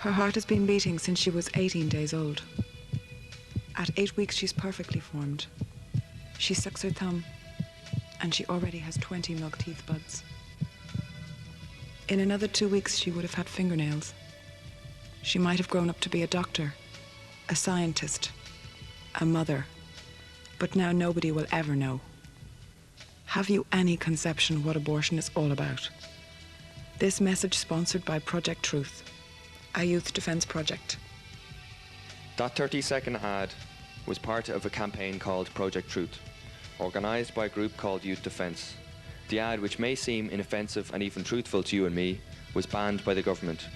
Her heart has been beating since she was 18 days old. At 8 weeks, she's perfectly formed. She sucks her thumb, and she already has 20 milk teeth buds. In another 2 weeks, she would have had fingernails. She might have grown up to be a doctor, a scientist, a mother, but now nobody will ever know. Have you any conception what abortion is all about? This message sponsored by Project Truth, a youth defence project. That 30-second ad was part of a campaign called Project Truth, organised by a group called Youth Defence. The ad, which may seem inoffensive and even truthful to you and me, was banned by the government.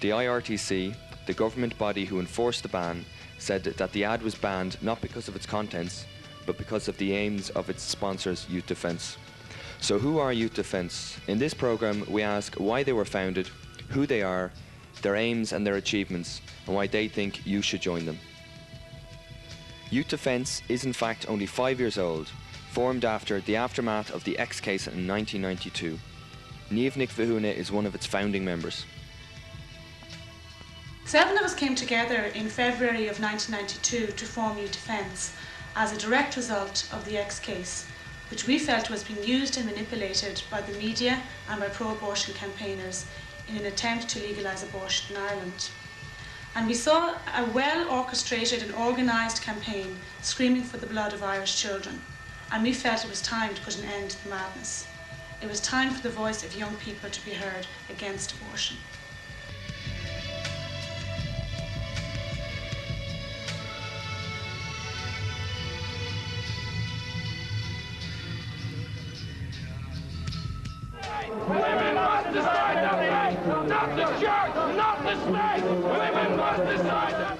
The IRTC, the government body who enforced the ban, said that the ad was banned not because of its contents, but because of the aims of its sponsors, Youth Defence. So who are Youth Defence? In this programme, we ask why they were founded, who they are, their aims and their achievements, and why they think you should join them. Youth Defence is in fact only 5 years old, formed after the aftermath of the X case in 1992. Niamh Nic Mhúna is one of its founding members. 7 of us came together in February of 1992 to form Youth Defence as a direct result of the X case, which we felt was being used and manipulated by the media and by pro-abortion campaigners in an attempt to legalise abortion in Ireland. And we saw a well-orchestrated and organised campaign screaming for the blood of Irish children, and we felt it was time to put an end to the madness. It was time for the voice of young people to be heard against abortion. Women must decide that, not the church, not the state. Women must decide that.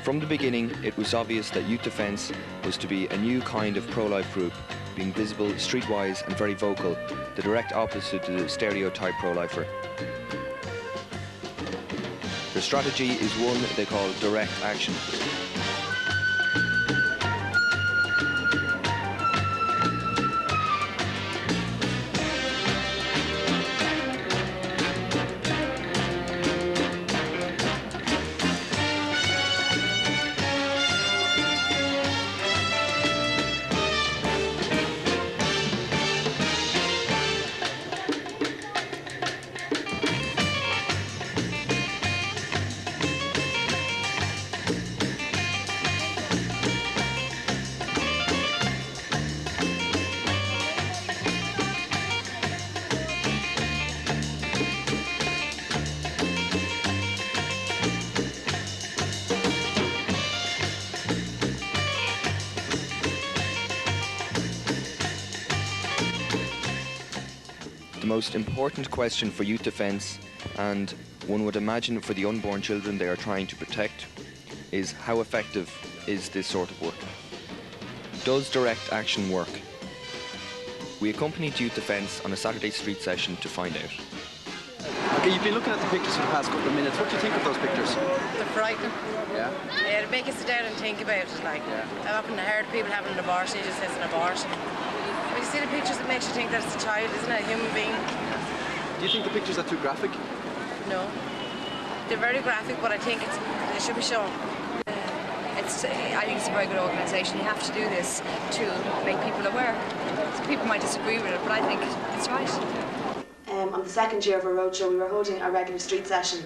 From the beginning, it was obvious that Youth Defence was to be a new kind of pro-life group, being visible, streetwise and very vocal, the direct opposite to the stereotype pro-lifer. Their strategy is one they call direct action. The most important question for Youth Defence, and one would imagine for the unborn children they are trying to protect, is how effective is this sort of work? Does direct action work? We accompanied Youth Defence on a Saturday street session to find out. Okay, you've been looking at the pictures for the past couple of minutes. What do you think of those pictures? They're frightening. Yeah? Yeah, they make you sit down and think about it. Like, I've often heard people having an abortion, it just says an abortion. When you see the pictures, it makes you think that it's a child, isn't it? A human being. Do you think the pictures are too graphic? No. They're very graphic, but I think it should be shown. I think it's a very good organisation. You have to do this to make people aware. So people might disagree with it, but I think it's right. On the second year of our roadshow, we were holding a regular street session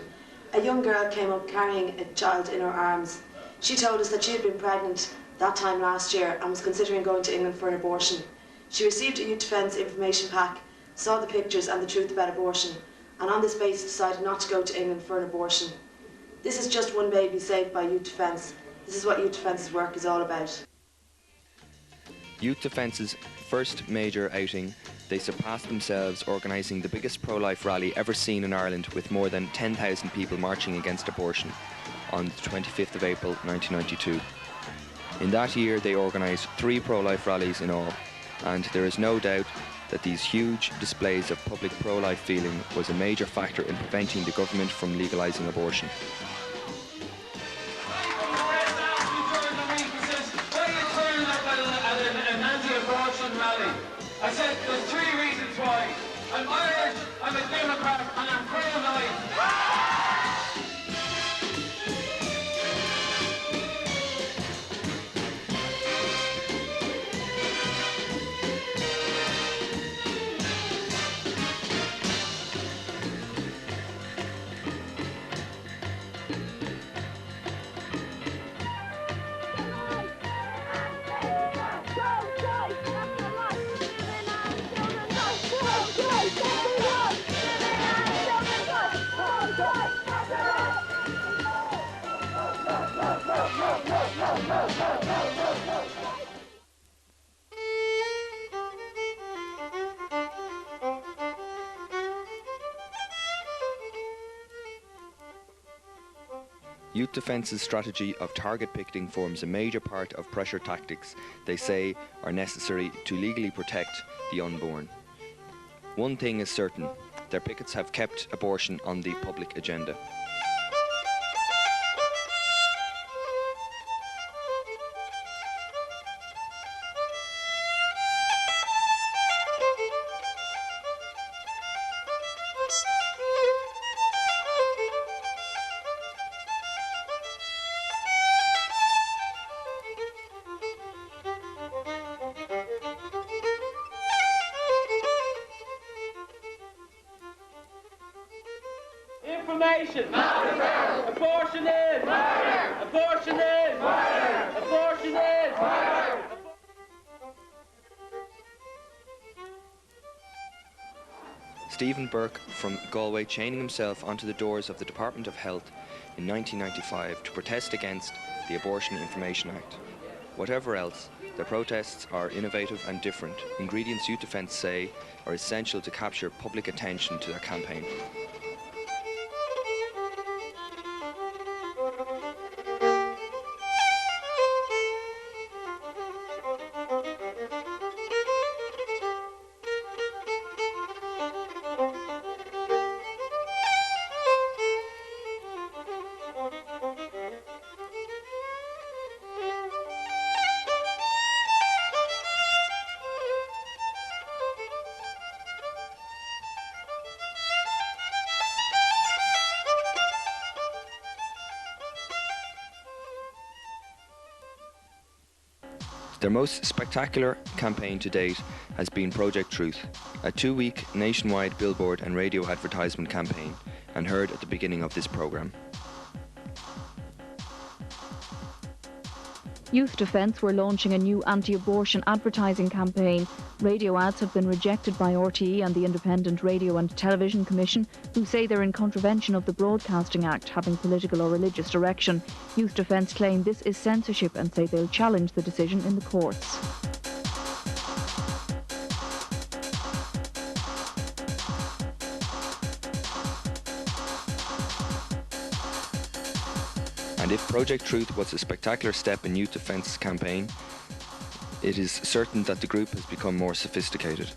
A young girl came up carrying a child in her arms. She told us that she had been pregnant that time last year and was considering going to England for an abortion. She received a Youth Defence information pack, saw the pictures and the truth about abortion, and on this basis decided not to go to England for an abortion. This is just one baby saved by Youth Defence. This is what Youth Defence's work is all about. Youth Defence's first major outing, they surpassed themselves organising the biggest pro-life rally ever seen in Ireland, with more than 10,000 people marching against abortion on the 25th of April 1992. In that year they organised 3 pro-life rallies in all, and there is no doubt that these huge displays of public pro-life feeling was a major factor in preventing the government from legalising abortion. I said there's 3 reasons why. I'm Irish, I'm a Democrat, and I'm pro-life. Youth Defence's strategy of target picketing forms a major part of pressure tactics they say are necessary to legally protect the unborn. One thing is certain, their pickets have kept abortion on the public agenda. Information! Murder! Abortion is! Murder! Abortion is! Murder! Abortion is! Murder! Stephen Burke from Galway chaining himself onto the doors of the Department of Health in 1995 to protest against the Abortion Information Act. Whatever else, their protests are innovative and different, ingredients Youth Defence say are essential to capture public attention to their campaign. Their most spectacular campaign to date has been Project Truth, a 2-week nationwide billboard and radio advertisement campaign, and heard at the beginning of this programme. Youth Defence were launching a new anti-abortion advertising campaign. Radio ads have been rejected by RTE and the Independent Radio and Television Commission, who say they're in contravention of the Broadcasting Act, having political or religious direction. Youth Defence claim this is censorship and say they'll challenge the decision in the courts. And if Project Truth was a spectacular step in Youth Defence's campaign, it is certain that the group has become more sophisticated.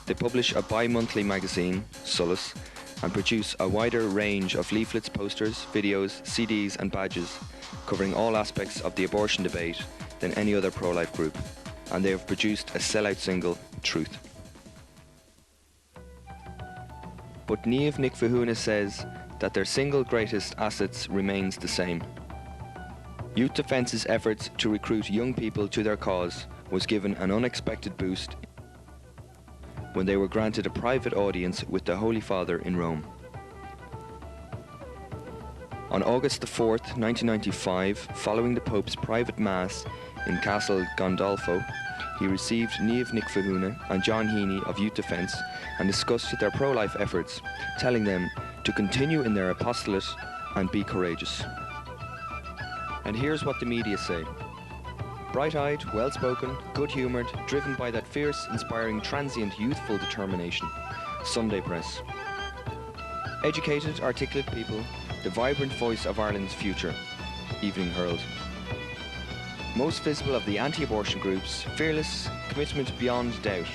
They publish a bi-monthly magazine, Solace, and produce a wider range of leaflets, posters, videos, CDs and badges covering all aspects of the abortion debate than any other pro-life group, and they have produced a sellout single, Truth. But Niamh Nic Fahuna says that their single greatest assets remains the same. Youth Defence's efforts to recruit young people to their cause was given an unexpected boost when they were granted a private audience with the Holy Father in Rome. On August the 4th, 1995, following the Pope's private mass in Castle Gandolfo, he received Niamh Nic Fahuna and John Heaney of Youth Defence and discussed their pro-life efforts, telling them to continue in their apostolate and be courageous. And here's what the media say. Bright-eyed, well-spoken, good-humoured, driven by that fierce, inspiring, transient, youthful determination. Sunday Press. Educated, articulate people, the vibrant voice of Ireland's future. Evening Herald. Most visible of the anti-abortion groups, fearless, commitment beyond doubt.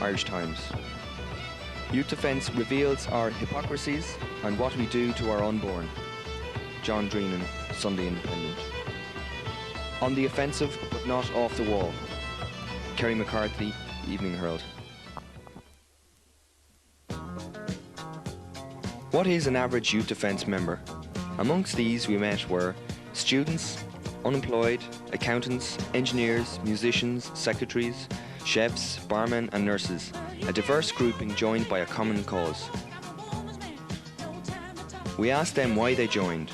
Irish Times. Youth Defence reveals our hypocrisies and what we do to our unborn. John Dreenan, Sunday Independent. On the offensive, but not off the wall. Kerry McCarthy, Evening Herald. What is an average Youth Defence member? Amongst these we met were students, unemployed, accountants, engineers, musicians, secretaries, chefs, barmen and nurses, a diverse grouping joined by a common cause. We asked them why they joined.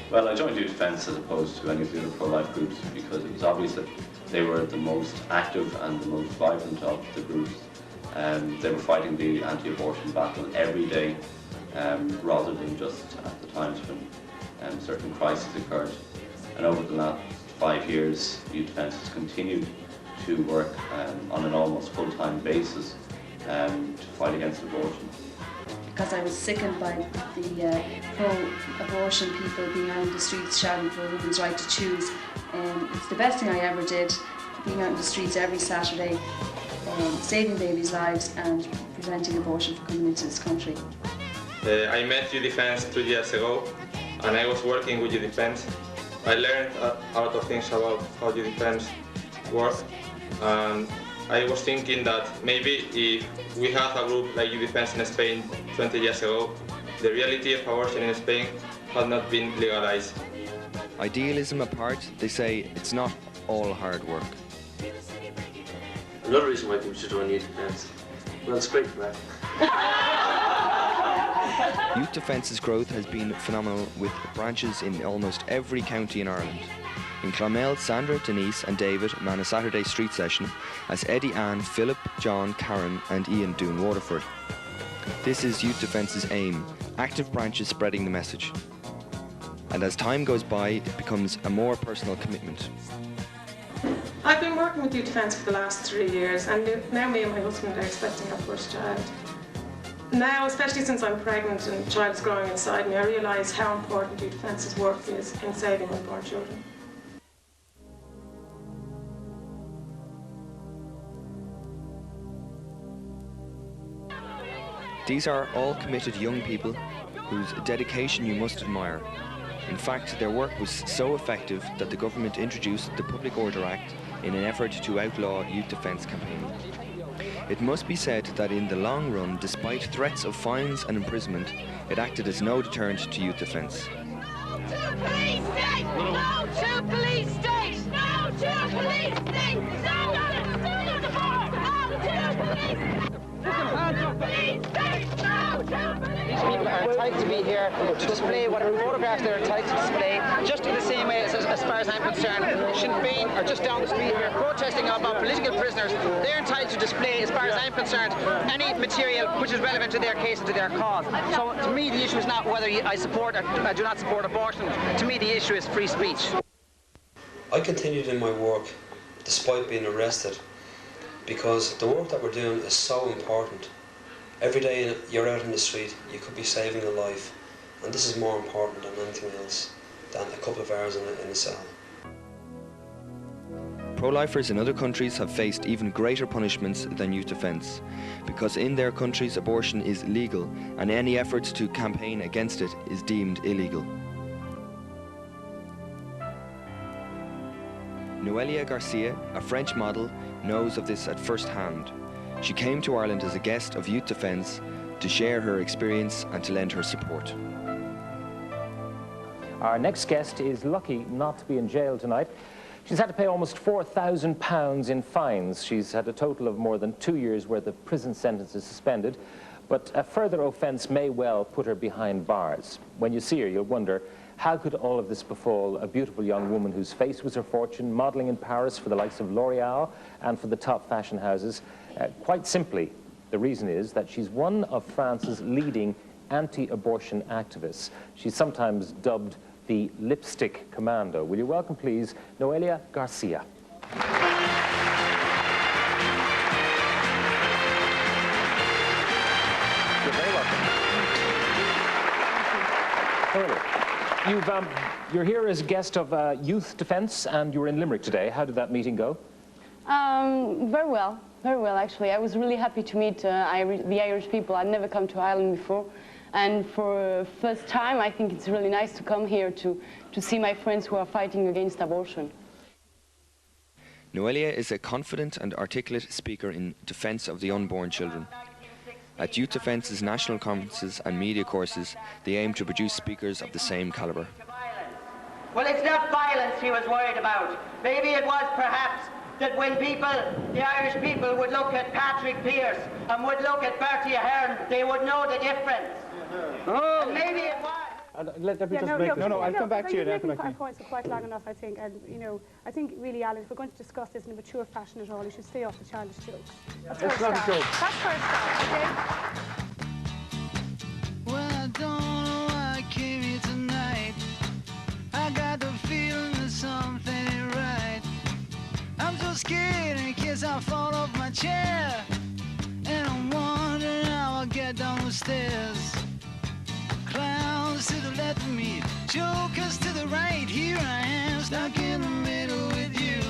Well, I joined Youth Defence as opposed to any of the other pro-life groups because it was obvious that they were the most active and the most vibrant of the groups. They were fighting the anti-abortion battle every day rather than just at the times when certain crises occurred. And over the last 5 years, Youth Defence has continued to work on an almost full-time basis to fight against abortion. Because I was sickened by the pro-abortion people being out in the streets shouting for a woman's right to choose. It's the best thing I ever did, being out in the streets every Saturday, saving babies' lives and preventing abortion from coming into this country. I met Youth Defence 2 years ago and I was working with Youth Defence. I learned a lot of things about how Youth Defence works, and I was thinking that maybe if we had a group like Youth Defence in Spain 20 years ago, the reality of abortion in Spain had not been legalized. Idealism apart, they say it's not all hard work. Another reason why people should join Youth Defence, well, it's great for that. Youth Defence's growth has been phenomenal, with branches in almost every county in Ireland. In Clonmel, Sandra, Denise and David man a Saturday street session, as Eddie, Ann, Philip, John, Karen and Ian do in Waterford. This is Youth Defence's aim, active branches spreading the message. And as time goes by, it becomes a more personal commitment. I've been working with Youth Defence for the last 3 years, and now me and my husband are expecting our first child. Now, especially since I'm pregnant and the child is growing inside me, I realise how important Youth Defence's work is in saving unborn children. These are all committed young people whose dedication you must admire. In fact, their work was so effective that the government introduced the Public Order Act in an effort to outlaw youth defence campaigning. It must be said that in the long run, despite threats of fines and imprisonment, it acted as no deterrent to youth defence. No to police state! No to police state! No to police state! No to the bar! No to police! These people are entitled to be here to display whatever photographs they're entitled to display, just in the same way as far as I'm concerned. Sinn Féin are just down the street here protesting about political prisoners. They're entitled to display, as far as I'm concerned, any material which is relevant to their case and to their cause. So to me the issue is not whether I support or I do not support abortion. To me the issue is free speech. I continued in my work despite being arrested, because the work that we're doing is so important. Every day you're out in the street, you could be saving a life, and this is more important than anything else, than a couple of hours in a cell. Pro-lifers in other countries have faced even greater punishments than youth defence, because in their countries abortion is legal and any efforts to campaign against it is deemed illegal. Noelia Garcia, a French model, knows of this at first hand. She came to Ireland as a guest of Youth Defence to share her experience and to lend her support. Our next guest is lucky not to be in jail tonight. She's had to pay almost £4,000 in fines. She's had a total of more than 2 years' worth of prison sentences suspended. but a further offence may well put her behind bars. When you see her, you'll wonder, how could all of this befall a beautiful young woman whose face was her fortune, modelling in Paris for the likes of L'Oreal and for the top fashion houses? Quite simply, the reason is that she's one of France's leading anti-abortion activists. She's sometimes dubbed the lipstick commando. Will you welcome, please, Noelia Garcia. You're very welcome. Noelia, you're here as a guest of Youth Defence, and you were in Limerick today. How did that meeting go? Very well. Very well, actually. I was really happy to meet the Irish people. I'd never come to Ireland before. And for first time, I think it's really nice to come here to see my friends who are fighting against abortion. Noelia is a confident and articulate speaker in defence of the unborn children. At Youth Defence's national conferences and media courses, they aim to produce speakers of the same calibre. Well, it's not violence he was worried about. Maybe it was perhaps that when people, the Irish people, would look at Patrick Pearse and would look at Bertie Ahern, they would know the difference. Oh, maybe it was. No, I'll come back to you. Our points are quite long enough, I think, and I think really, Alan, if we're going to discuss this in a mature fashion at all, you should stay off the childish jokes. That's not a joke. That's first start, okay? Well, I don't know why I came here tonight. I got the feeling that something ain't right. I'm so scared in case I fall off my chair, and I'm wondering how I'll get down the stairs. Clowns to the left of me, jokers to the right. Here I am, stuck in the middle with you.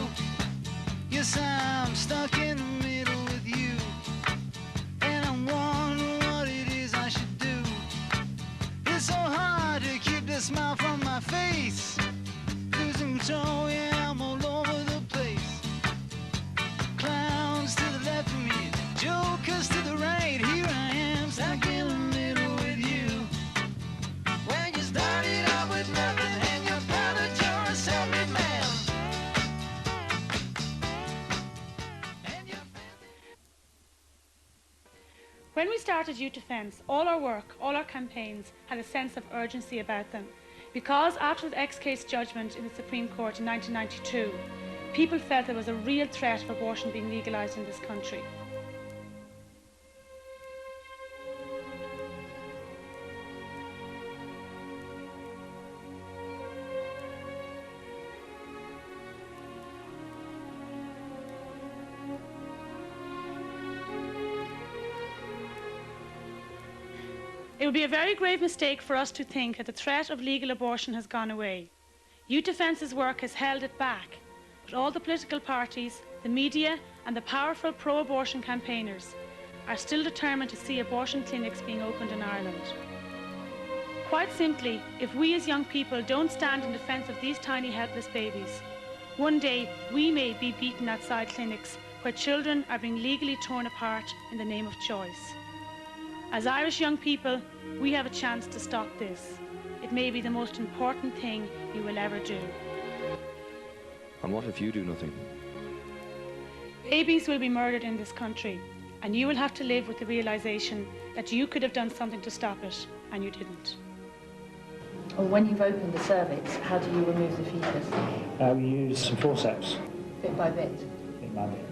Yes, I'm stuck in the middle with you, and I'm wondering what it is I should do. It's so hard to keep the smile from my face. Losing control, yeah, I'm all over the place. Clowns to the left of me, jokers to the right. Here I am, stuck in the middle with you. When you started out with nothing and you're proud that you're a self-made man. When we started Youth Defence, all our work, all our campaigns had a sense of urgency about them. Because after the X case judgment in the Supreme Court in 1992, people felt there was a real threat of abortion being legalised in this country. It would be a very grave mistake for us to think that the threat of legal abortion has gone away. Youth Defence's work has held it back, but all the political parties, the media and the powerful pro-abortion campaigners are still determined to see abortion clinics being opened in Ireland. Quite simply, if we as young people don't stand in defence of these tiny helpless babies, one day we may be beaten outside clinics where children are being legally torn apart in the name of choice. As Irish young people, we have a chance to stop this. It may be the most important thing you will ever do. And what if you do nothing? Babies will be murdered in this country, and you will have to live with the realisation that you could have done something to stop it, and you didn't. Well, when you've opened the cervix, how do you remove the fetus? We use some forceps. Bit by bit? Bit by bit.